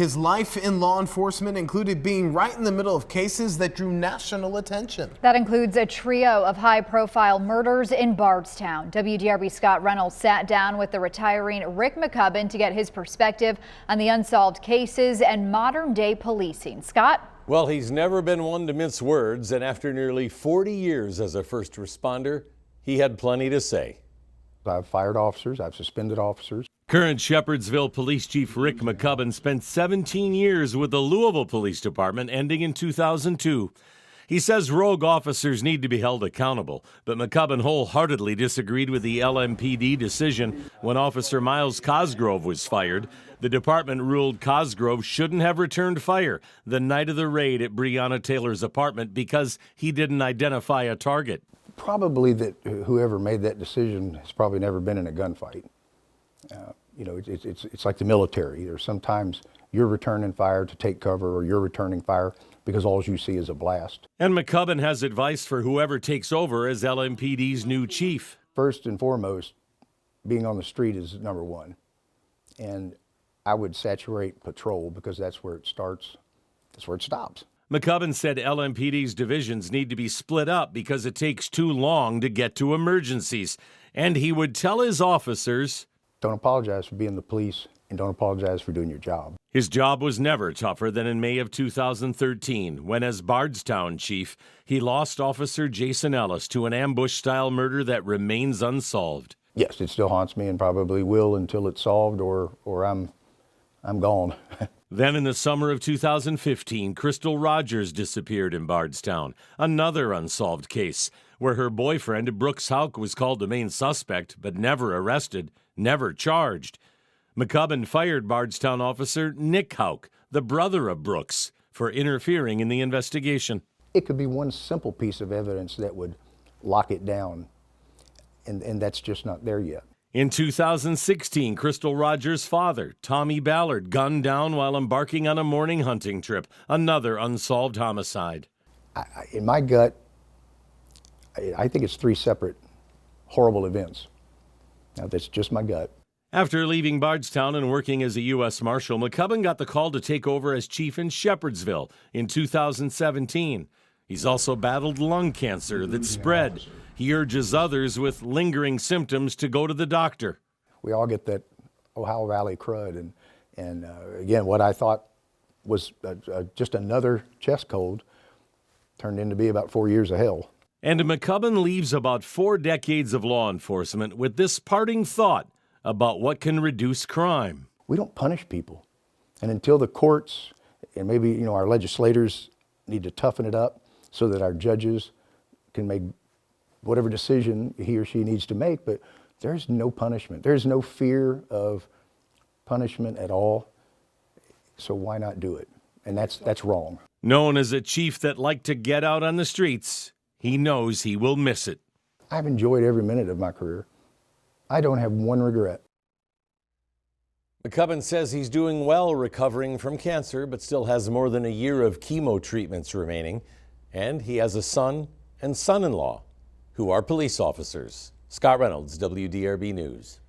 His life in law enforcement included being right in the middle of cases that drew national attention. That includes a trio of high-profile murders in Bardstown. WDRB Scott Reynolds sat down with the retiring Rick McCubbin to get his perspective on the unsolved cases and modern-day policing. Scott? Well, he's never been one to mince words, and after nearly 40 years as a first responder, he had plenty to say. I've fired officers, I've suspended officers. Current Shepherdsville Police Chief Rick McCubbin spent 17 years with the Louisville Police Department, ending in 2002. He says rogue officers need to be held accountable, but McCubbin wholeheartedly disagreed with the LMPD decision when Officer Miles Cosgrove was fired. The department ruled Cosgrove shouldn't have returned fire the night of the raid at Breonna Taylor's apartment because he didn't identify a target. Probably that whoever made that decision has probably never been in a gunfight. It's like the military. There's sometimes you're returning fire to take cover, or you're returning fire because all you see is a blast. And McCubbin has advice for whoever takes over as LMPD's new chief. First and foremost, being on the street is number one. And I would saturate patrol because that's where it starts, that's where it stops. McCubbin said LMPD's divisions need to be split up because it takes too long to get to emergencies. And he would tell his officers, don't apologize for being the police, and don't apologize for doing your job. His job was never tougher than in May of 2013, when as Bardstown chief, he lost Officer Jason Ellis to an ambush-style murder that remains unsolved. Yes, it still haunts me and probably will until it's solved or I'm gone. Then in the summer of 2015, Crystal Rogers disappeared in Bardstown, another unsolved case, where her boyfriend, Brooks Houck, was called the main suspect, but never arrested, never charged. McCubbin fired Bardstown officer Nick Houck, the brother of Brooks, for interfering in the investigation. It could be one simple piece of evidence that would lock it down, and that's just not there yet. In 2016, Crystal Rogers' father, Tommy Ballard, gunned down while embarking on a morning hunting trip, another unsolved homicide. In my gut, I think it's three separate horrible events. Now, that's just my gut. After leaving Bardstown and working as a U.S. Marshal, McCubbin got the call to take over as chief in Shepherdsville in 2017. He's also battled lung cancer that spread. He urges others with lingering symptoms to go to the doctor. We all get that Ohio Valley crud, and again, what I thought was just another chest cold turned into be about 4 years of hell. And McCubbin leaves about 4 decades of law enforcement with this parting thought about what can reduce crime. We don't punish people, and until the courts and maybe our legislators need to toughen it up so that our judges can make whatever decision he or she needs to make, but there's no punishment. There's no fear of punishment at all, so why not do it? And that's wrong. Known as a chief that liked to get out on the streets, he knows he will miss it. I've enjoyed every minute of my career. I don't have one regret. McCubbin says he's doing well recovering from cancer, but still has more than a year of chemo treatments remaining. And he has a son and son-in-law who are police officers. Scott Reynolds, WDRB News.